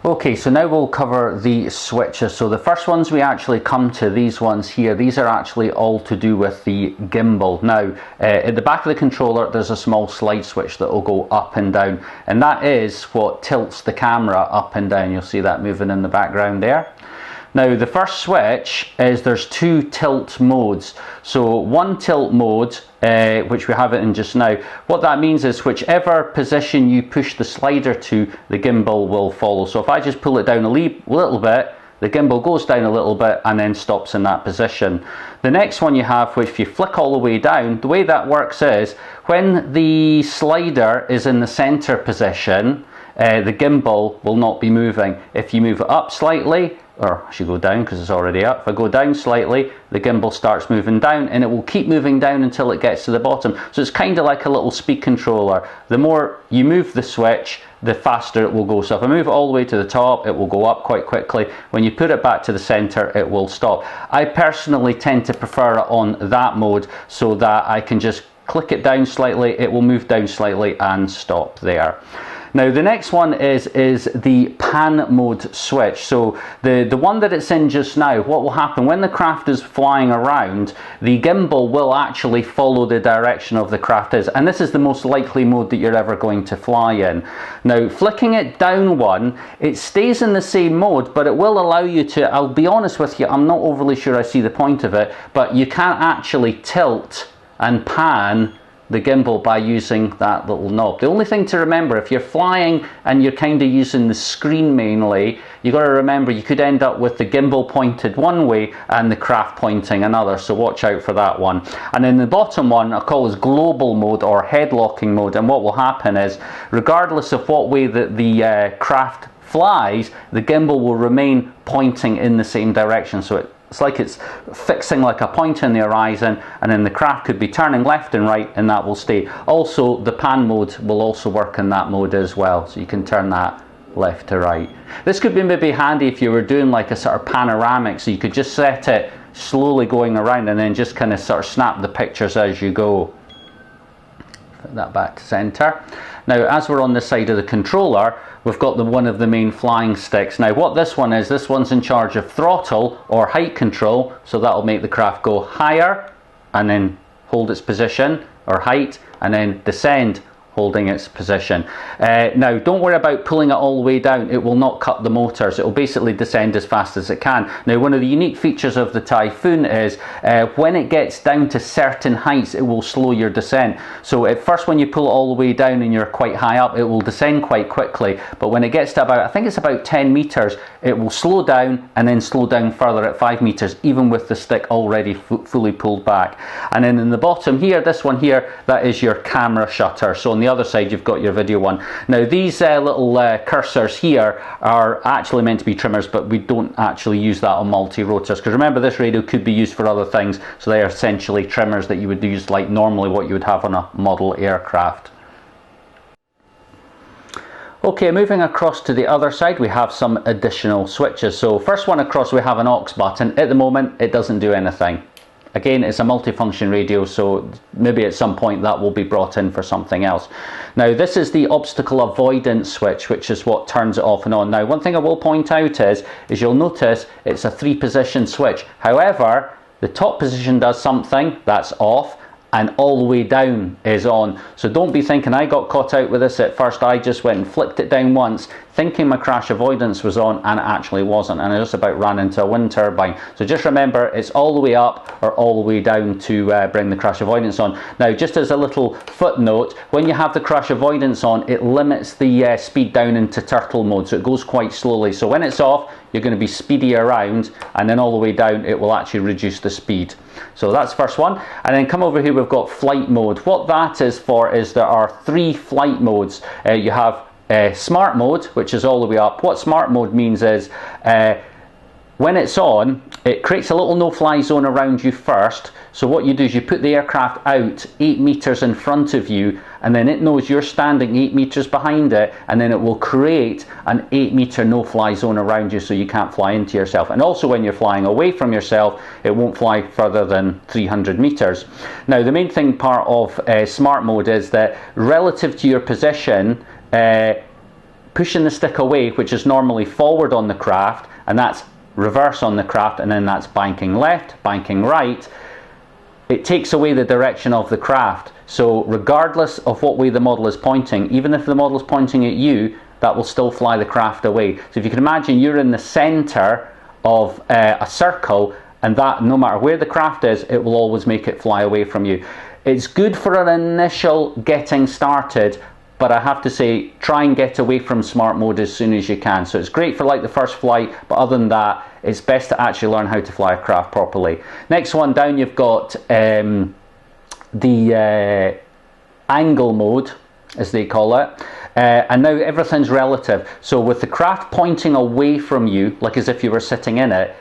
Okay, so now we'll cover the switches. So the first ones we actually come to, these ones here, these are actually all to do with the gimbal. Now, at the back of the controller, there's a small slide switch that will go up and down, and that is what tilts the camera up and down. You'll see that moving in the background there. Now, the first switch is there's two tilt modes. So one tilt mode, which we have it in just now, what that means is whichever position you push the slider to, the gimbal will follow. So if I just pull it down a little bit, the gimbal goes down a little bit and then stops in that position. The next one you have, which if you flick all the way down, the way that works is when the slider is in the center position, the gimbal will not be moving. If you move it up slightly, or I should go down because it's already up. If I go down slightly, the gimbal starts moving down, and it will keep moving down until it gets to the bottom. So it's kind of like a little speed controller. The more you move the switch, the faster it will go. So if I move it all the way to the top, it will go up quite quickly. When you put it back to the center, it will stop. I personally tend to prefer it on that mode so that I can just click it down slightly, it will move down slightly and stop there. Now the next one is the pan mode switch. So the one that it's in just now, what will happen when the craft is flying around, the gimbal will actually follow the direction of the craft is, and this is the most likely mode that you're ever going to fly in. Now flicking it down one, it stays in the same mode, but it will allow you to, I'll be honest with you, I'm not overly sure I see the point of it, but you can't actually tilt and pan the gimbal by using that little knob. The only thing to remember, if you're flying and you're kind of using the screen mainly, you got to remember you could end up with the gimbal pointed one way and the craft pointing another, so watch out for that one. And then the bottom one I call is global mode or head locking mode, and what will happen is regardless of what way the craft flies, the gimbal will remain pointing in the same direction. So it's like it's fixing like a point in the horizon, and then the craft could be turning left and right, and that will stay. Also, the pan mode will also work in that mode as well, so you can turn that left to right. This could be maybe handy if you were doing like a sort of panoramic, so you could just set it slowly going around and then just kind of sort of snap the pictures as you go. Put that back to center. Now, as we're on this side of the controller, we've got one of the main flying sticks. Now what this one is, this one's in charge of throttle or height control, so that'll make the craft go higher and then hold its position, or height, and then descend holding its position. Now don't worry about pulling it all the way down, it will not cut the motors, it will basically descend as fast as it can. Now one of the unique features of the Typhoon is when it gets down to certain heights, it will slow your descent. So at first when you pull it all the way down and you're quite high up, it will descend quite quickly, but when it gets to about, I think it's about 10 meters, it will slow down and then slow down further at 5 meters, even with the stick already fully pulled back. And then in the bottom here, this one here, that is your camera shutter. So on the other side you've got your video one. Now these little cursors here are actually meant to be trimmers, but we don't actually use that on multi-rotors, because remember this radio could be used for other things, so they are essentially trimmers that you would use like normally what you would have on a model aircraft. Okay, moving across to the other side, we have some additional switches. So first one across, we have an aux button. At the moment it doesn't do anything. Again, it's a multifunction radio, so maybe at some point that will be brought in for something else. Now this is the obstacle avoidance switch, which is what turns it off and on. Now one thing I will point out is you'll notice it's a 3-position switch. However, the top position does something, that's off, and all the way down is on. So don't be thinking I got caught out with this at first. I just went and flicked it down once thinking my crash avoidance was on, and it actually wasn't, and I just about ran into a wind turbine. So just remember, it's all the way up or all the way down to bring the crash avoidance on. Now just as a little footnote, when you have the crash avoidance on, it limits the speed down into turtle mode, so it goes quite slowly. So when it's off, you're going to be speedy around, and then all the way down it will actually reduce the speed. So that's the first one. And then come over here, we've got flight mode. What that is for is there are 3 flight modes. You have smart mode, which is all the way up. What smart mode means is when it's on, it creates a little no-fly zone around you first. So what you do is you put the aircraft out 8 meters in front of you, and then it knows you're standing 8 meters behind it, and then it will create an 8-meter no-fly zone around you, so you can't fly into yourself. And also when you're flying away from yourself, it won't fly further than 300 meters. Now the main thing part of smart mode is that relative to your position, pushing the stick away, which is normally forward on the craft, and that's reverse on the craft, and then that's banking left, banking right, it takes away the direction of the craft. So regardless of what way the model is pointing, even if the model is pointing at you, that will still fly the craft away. So if you can imagine you're in the center of a circle, and that no matter where the craft is, it will always make it fly away from you. It's good for an initial getting started, but I have to say, try and get away from smart mode as soon as you can. So it's great for like the first flight, but other than that, it's best to actually learn how to fly a craft properly. Next one down, you've got the angle mode, as they call it. And now everything's relative. So with the craft pointing away from you, like as if you were sitting in it,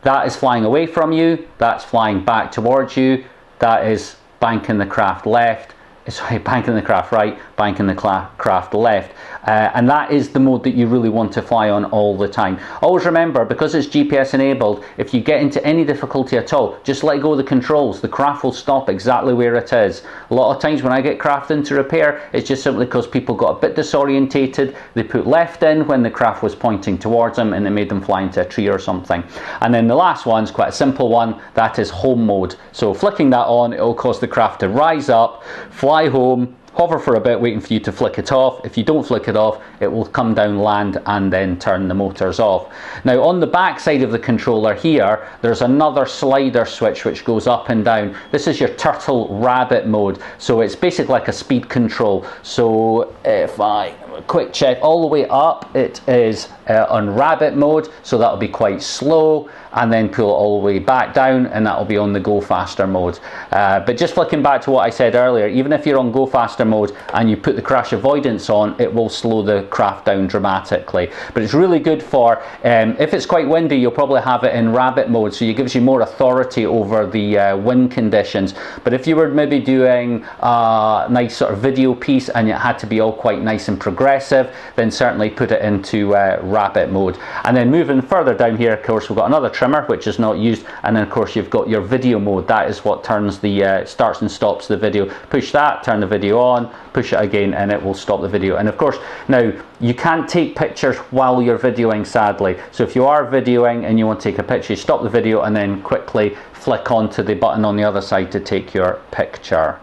that is flying away from you, that's flying back towards you, that is banking the craft left, sorry, banking the craft right, banking the craft left. And that is the mode that you really want to fly on all the time. Always remember, because it's GPS enabled, if you get into any difficulty at all, just let go of the controls. The craft will stop exactly where it is. A lot of times when I get craft into repair, it's just simply because people got a bit disorientated. They put left in when the craft was pointing towards them, and it made them fly into a tree or something. And then the last one's quite a simple one, that is home mode. So flicking that on, it will cause the craft to rise up, fly home, hover for a bit waiting for you to flick it off. If you don't flick it off, it will come down, land, and then turn the motors off. Now on the back side of the controller here, there's another slider switch which goes up and down. This is your turtle rabbit mode, so it's basically like a speed control. So if I quick check, all the way up it is on rabbit mode, so that'll be quite slow, and then pull it all the way back down, and that'll be on the go faster mode. But just flicking back to what I said earlier, even if you're on go faster mode and you put the crash avoidance on, it will slow the craft down dramatically. But it's really good for if it's quite windy, you'll probably have it in rabbit mode, so it gives you more authority over the wind conditions. But if you were maybe doing a nice sort of video piece and it had to be all quite nice and progressive, then certainly put it into rabbit mode. And then moving further down here, of course, we've got another trimmer which is not used, and then of course you've got your video mode. That is what turns the starts and stops the video. Push that, turn the video on, push it again, and it will stop the video. And of course, now you can't take pictures while you're videoing, sadly. So if you are videoing and you want to take a picture, you stop the video and then quickly flick onto the button on the other side to take your picture.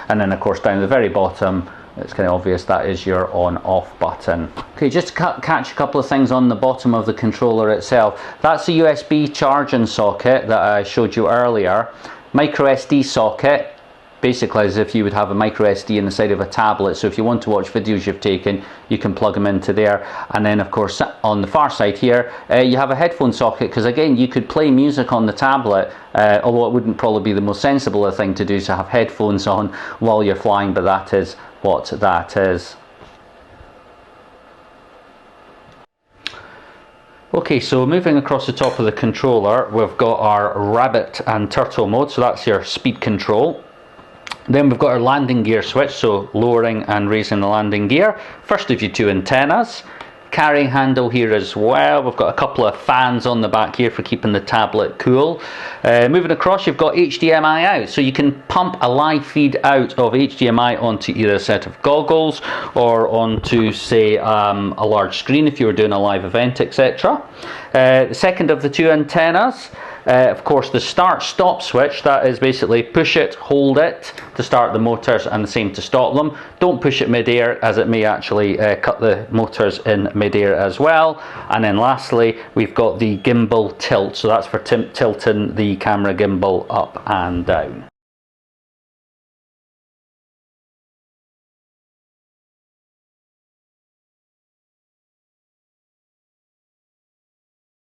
And then of course down the very bottom, it's kind of obvious, that is your on-off button. Okay, just to catch a couple of things on the bottom of the controller itself. That's a USB charging socket that I showed you earlier. Micro SD socket, basically as if you would have a micro SD in the side of a tablet. So if you want to watch videos you've taken, you can plug them into there. And then of course on the far side here, you have a headphone socket, because again, you could play music on the tablet, although it wouldn't probably be the most sensible thing to do, to have headphones on while you're flying, but that is what that is. Okay, so moving across the top of the controller, we've got our rabbit and turtle mode, so that's your speed control. Then we've got our landing gear switch, so lowering and raising the landing gear. First of your two antennas. Carrying handle here as well. We've got a couple of fans on the back here for keeping the tablet cool. Moving across, you've got HDMI out, so you can pump a live feed out of HDMI onto either a set of goggles or onto, say, a large screen if you were doing a live event, etc. The second of the two antennas, of course, the start-stop switch. That is basically push it, hold it to start the motors, and the same to stop them. Don't push it mid-air, as it may actually cut the motors in mid-air as well. And then lastly, we've got the gimbal tilt, so that's for tilting the camera gimbal up and down.